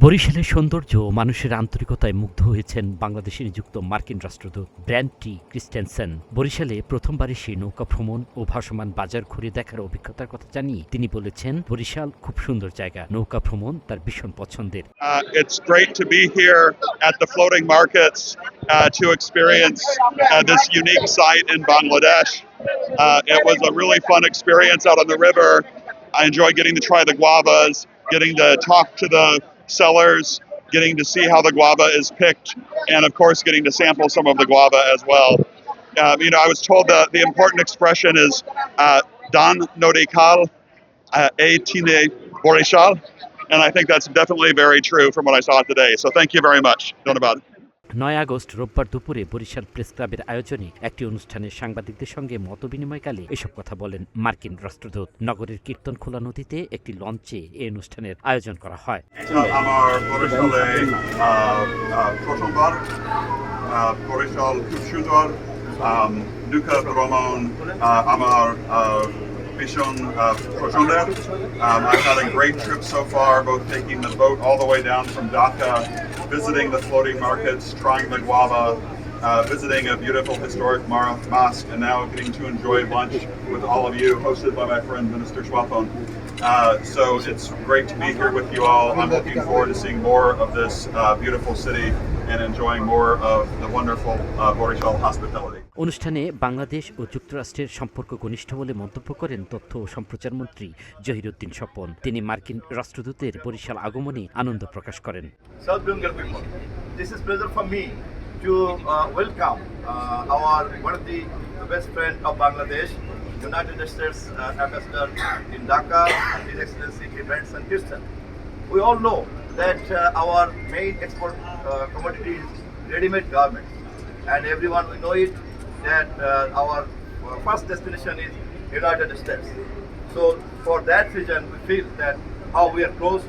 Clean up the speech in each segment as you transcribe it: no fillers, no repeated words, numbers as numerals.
বরিশালের সৌন্দর্য ও মানুষের আন্তরিকতায় মুগ্ধ হয়েছেন বাংলাদেশে নিযুক্ত মার্কিন রাষ্ট্রদূত ব্র্যান্ট টি ক্রিস্টেনসেন। বরিশালে প্রথমবার এসে নৌকা ভ্রমণ ও ভাসমান বাজার ঘুরে দেখার অভিজ্ঞতার কথা জানিয়ে তিনি বলেছেন, বরিশাল খুব সুন্দর জায়গা, নৌকা ভ্রমণ তার ভীষণ পছন্দের। It's great to be here at the floating markets to experience this unique site in Bangladesh. It was a really fun experience out on the river. I enjoyed getting to try the guavas, getting to talk to the sellers, getting to see how the guava is picked, and of course getting to sample some of the guava as well. I was told that the important expression is Dan Nodikal A Tine Borishal, and I think that's definitely very true from what I saw today. So thank you very much. 9 August রোববার দুপুরে Barishal press ক্লাবের আয়োজনে একটি অনুষ্ঠানে সাংবাদিকদের সঙ্গে মতবিনিময়কালে এসব কথা বলেন মার্কিন রাষ্ট্রদূত। নগরের কীর্তনখোলা নদীতে একটি লঞ্চে এই অনুষ্ঠানের আয়োজন করা হয়। আমার বরিশালে প্রথমবার বরিশাল খুব সুন্দর নৌকা ভ্রমণ আমার ভীষণ পছন্দের। I've had a great trip so far, both taking the boat all the way down from Dhaka, visiting the floating markets, trying the guava, visiting a beautiful historic mosque, and now getting to enjoy lunch with all of you, hosted by my friend Minister Schwapon. So it's great to be here with you all. I'm looking forward to seeing more of this beautiful city and enjoying more of the wonderful Borishal hospitality. অনুষ্ঠানে বাংলাদেশ ও যুক্তরাষ্ট্রের সম্পর্ক ঘনিষ্ঠ বলে মন্তব্য করেন তথ্য ও সম্প্রচার মন্ত্রী জহিরুদ্দিন স্বপন। তিনি মার্কিন রাষ্ট্রদূতের বরিশাল আগমনে আনন্দ প্রকাশ করেন। This is pleasure for me to welcome our one of the best friend of Bangladesh, United States Ambassador in Dhaka, His Excellency Benson Houston. We all know that our main export commodity is ready-made garments, and everyone we know it that our first destination is United States. So for that reason, we feel that how we are close,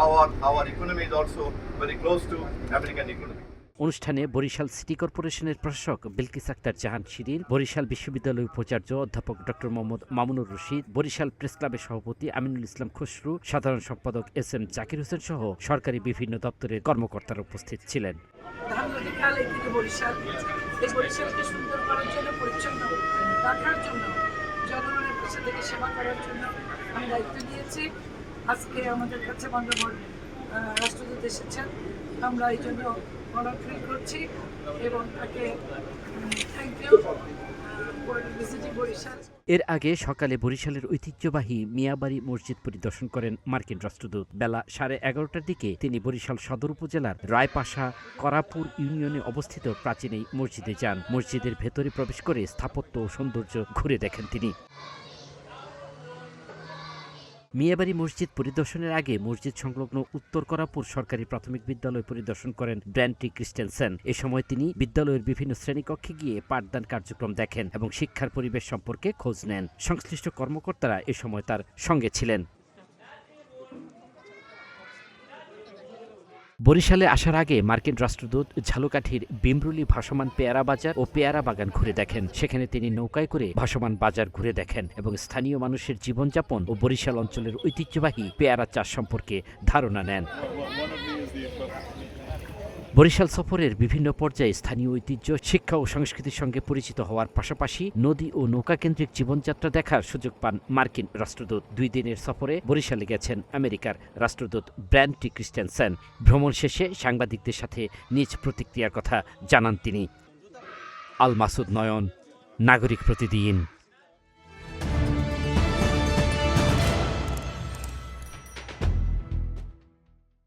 our economy is also very close to American economy. অনুষ্ঠানে Barishal city কর্পোরেশনের প্রশাসক বিলকিস আক্তার জাহান শিরিন, বরিশাল বিশ্ববিদ্যালয় উপাচার্য অধ্যাপক doctor Mohammad Mamunur Rashid, Barishal press ক্লাবের সভাপতি আমিনুল ইসলাম খসরু, সাধারণ সম্পাদক এস.এম. জাকির হোসেন সহ সরকারি বিভিন্ন দপ্তরের কর্মকর্তারা উপস্থিত ছিলেন। বরিশালকে সুন্দর করার জন্য, পরিচ্ছন্ন রাখার জন্য, জনগণের পাশে থেকে সেবা করার জন্য আমি দায়িত্ব দিয়েছি। আজকে আমাদের কাছে মাননীয় রাষ্ট্রদূত এসেছেন, আমরা এই জন্য অনার ফিল করছি এবং তাকে thank you for visiting Barishal. এর আগে সকালে বরিশালের ঐতিহ্যবাহী মিয়াবাড়ি মসজিদ পরিদর্শন করেন মার্কিন রাষ্ট্রদূত। বেলা 11:30টার দিকে তিনি বরিশাল সদর উপজেলার রায়পাশা করাপুর ইউনিয়নে অবস্থিত প্রাচীন এই মসজিদে যান। মসজিদের ভেতরে প্রবেশ করে স্থাপত্য ও সৌন্দর্য ঘুরে দেখেন তিনি। মিয়াবাড়ি মসজিদ পরিদর্শনের আগে মসজিদ সংলগ্ন উত্তর করাপুর সরকারি প্রাথমিক বিদ্যালয় পরিদর্শন করেন ব্র্যান্ট টি ক্রিস্টেনসেন। এ সময় তিনি বিদ্যালয়ের বিভিন্ন শ্রেণীকক্ষে গিয়ে পাঠদান কার্যক্রম দেখেন এবং শিক্ষার পরিবেশ সম্পর্কে খোঁজ নেন। সংশ্লিষ্ট কর্মকর্তারা এ সময় তার সঙ্গে ছিলেন। বরিশালে আসার আগে মার্কিন রাষ্ট্রদূত ঝালকাঠির বিমরুলি ভাসমান পেয়ারা বাজার ও পেয়ারা বাগান ঘুরে দেখেন। সেখানে তিনি নৌকায় করে ভাসমান বাজার ঘুরে দেখেন এবং স্থানীয় মানুষের জীবনযাপন ও বরিশাল অঞ্চলের ঐতিহ্যবাহী পেয়ারা চাষ সম্পর্কে ধারণা নেন। বরিশাল সফরের বিভিন্ন পর্যায়ে স্থানীয় ঐতিহ্য, শিক্ষা ও সংস্কৃতির সঙ্গে পরিচিত হওয়ার পাশাপাশি নদী ও নৌকাকেন্দ্রিক জীবনযাত্রা দেখার সুযোগ পান মার্কিন রাষ্ট্রদূত। 2 দিনের সফরে বরিশালে গেছেন আমেরিকার রাষ্ট্রদূত ব্র্যান্ট টি ক্রিস্টেনসেন। ভ্রমণ শেষে সাংবাদিকদের সাথে নিজ প্রতিক্রিয়ার কথা জানান তিনি। আল মাসুদ নয়ন, নাগরিক প্রতিদিন।